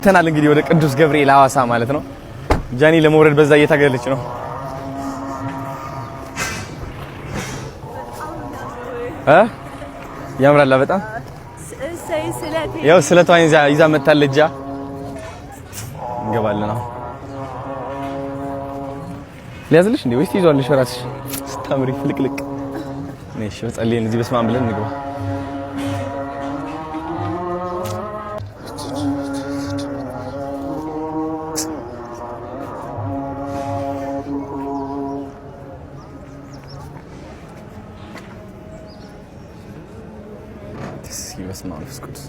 ተናል እንግዲህ ወደ ቅዱስ ገብርኤል ሐዋሳ ማለት ነው። ጃኒ ለመውረድ በዛ እየታገለች ነው። ያምራል በጣም ያው ስለቷን ይዛ መታለች። እንገባለን ነው ሊያዝልሽ እንዴ ወይስ ይዟልሽ ራስሽ ስታምሪ ፍልቅልቅ ነሽ። በጸልየን እዚህ በስማም ብለን እንግባ። በስመ አብ ወመንፈስ ቅዱስ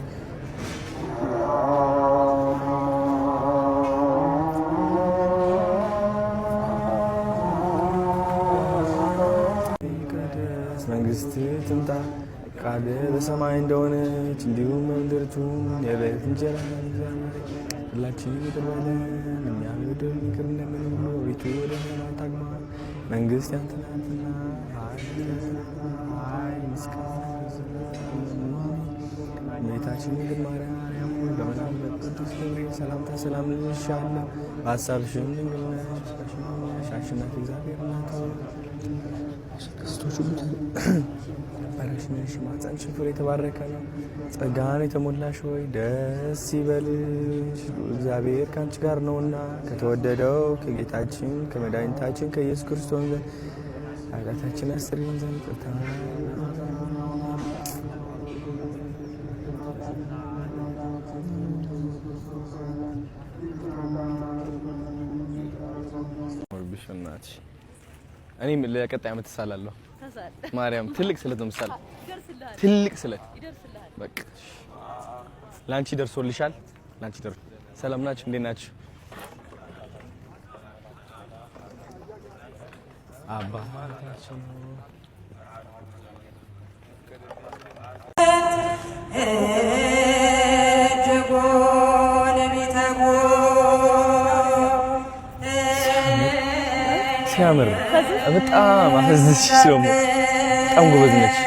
መንግስት ትምጣ ቃል በሰማይ እንደሆነች እንዲሁም በምድርቱም የዕለት እንጀራችንን ሁላችን ይቅር በለን እኛም ይቅር እንደምንል አቤቱ ወደ ፈተና አታግባን መንግስት ያንተ ናትና ኃይል ምስጋና እመቤታችን ድንግል ማርያም ሆይ በመልአኩ ቅዱስ ገብርኤል ሰላምታ ሰላም እንልሻለን። በሐሳብሽም ድንግል ነሽ፣ አሸናፊ እግዚአብሔር እናት ሆይ ክርስቶስ ባረክሽ ነሽ፣ የማኅፀንሽ ፍሬ የተባረከ ነው። ጸጋን የተሞላሽ ሆይ ደስ ይበልሽ፣ እግዚአብሔር ከአንቺ ጋር ነውና ከተወደደው ከጌታችን ከመድኃኒታችን ከኢየሱስ ክርስቶስ ዘንድ ኃጢአታችንን ያስተሰርይልን ዘንድ ይቅርታን ቢሽናች እኔም ለቀጣይ ዓመት ተሳላለሁ። ማርያም ትልቅ ስለት ነው መሰል ትልቅ ስለት ይደርስልሃል። በቃ ላንቺ ደርሶልሻል። ላንቺ ደርሶ ሰላም ናችሁ? እንዴት ናችሁ? አባታችን ሲያምር በጣም አፈዝሽ ደግሞ በጣም ጎበዝ ነች።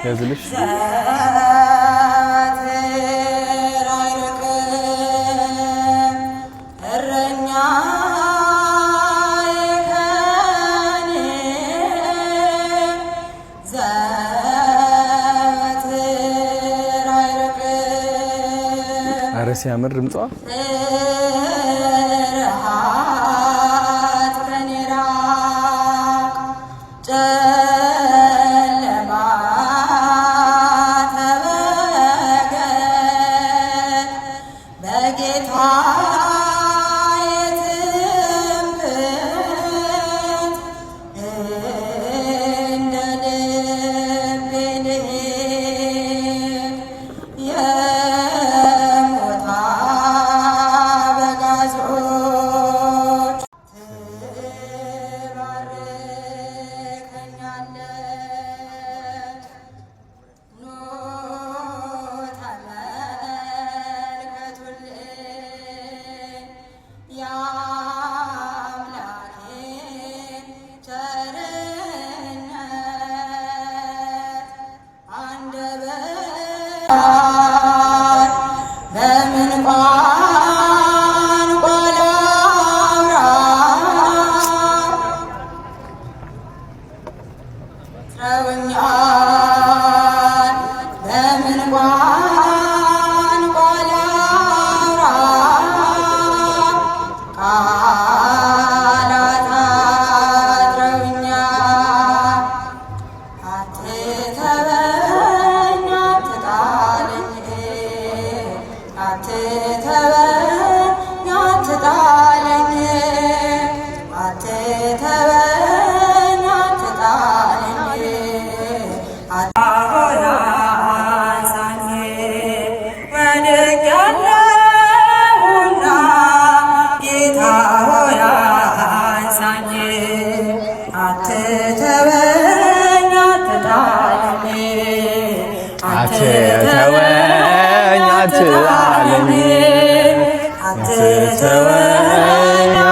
ያዝልሽ ሲያምር ድምጿ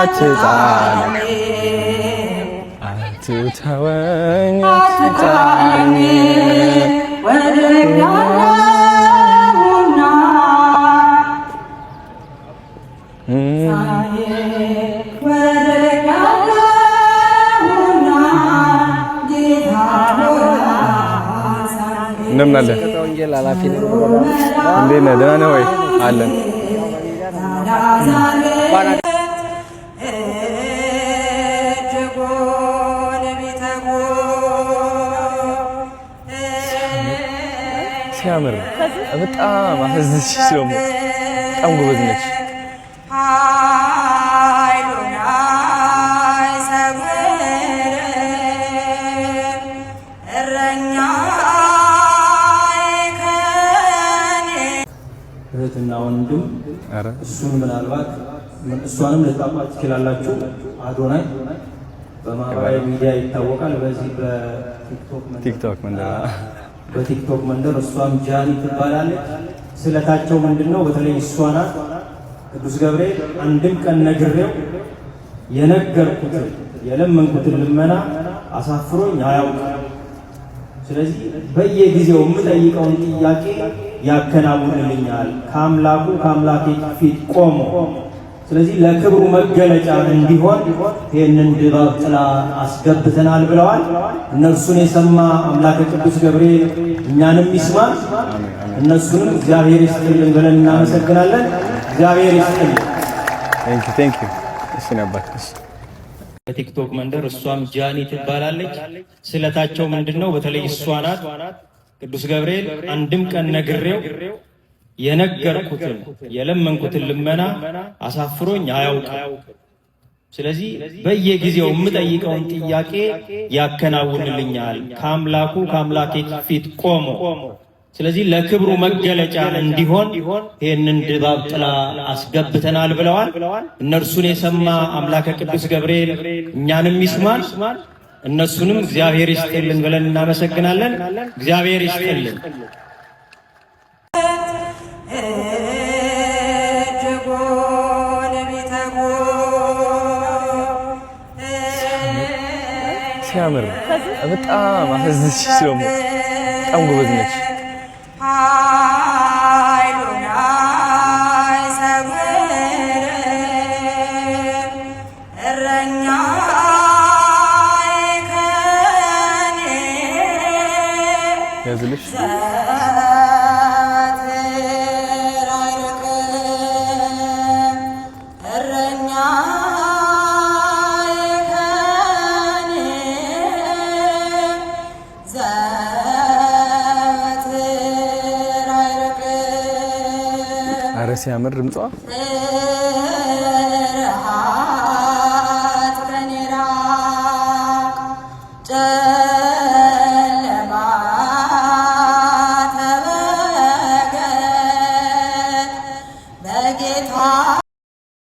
አትጣል አትተወኝ አትጣል እንደምን አለ? እንዴት ነህ? ደህና ነህ ወይ? አለን። ሲያምር በጣም አፈዝሽ ደግሞ በጣም ጎበዝ ነች። እህትና ወንድም እሱን ምናልባት እሷንም ልታውቋት ትችላላችሁ። አዶናይ በማህበራዊ ሚዲያ ይታወቃል። በዚህ በቲክቶክ መንደር እሷም ጃኒ ትባላለች። ስለታቸው ምንድነው? በተለይ እሷ ናት። ቅዱስ ገብርኤል አንድም ቀን ነግሬው የነገርኩትን የለመንኩትን ልመና አሳፍሮኝ አያውቅም። ስለዚህ በየጊዜው የምጠይቀውን ጥያቄ ያከናውንልኛል ከአምላኬ ፊት ቆሞ። ስለዚህ ለክብሩ መገለጫ እንዲሆን ይህንን ድባብ ጥላ አስገብተናል ብለዋል። እነርሱን የሰማ አምላከ ቅዱስ ገብርኤል እኛንም ይስማል። እነሱንም እግዚአብሔር ይስጥልን ብለን እናመሰግናለን። እግዚአብሔር ይስጥልን። ቴንክ ዩ። እሺ ነበር። በቲክቶክ መንደር እሷም ጃኒ ትባላለች። ስለታቸው ምንድነው? በተለይ እሷ ናት። ቅዱስ ገብርኤል አንድም ቀን ነግሬው የነገርኩትን የለመንኩትን ልመና አሳፍሮኝ አያውቅም። ስለዚህ በየጊዜው የምጠይቀውን ጥያቄ ያከናውንልኛል ከአምላኬ ፊት ቆሞ። ስለዚህ ለክብሩ መገለጫ እንዲሆን ይህንን ድባብ ጥላ አስገብተናል ብለዋል። እነርሱን የሰማ አምላከ ቅዱስ ገብርኤል እኛንም ይስማል። እነሱንም እግዚአብሔር ይስጥልን ብለን እናመሰግናለን። እግዚአብሔር ይስጥልን። ሲያምር በጣም አፈዝሽ ደግሞ በጣም ጎበዝ ነች። ያዝልሽ ሲያምር ድምጿ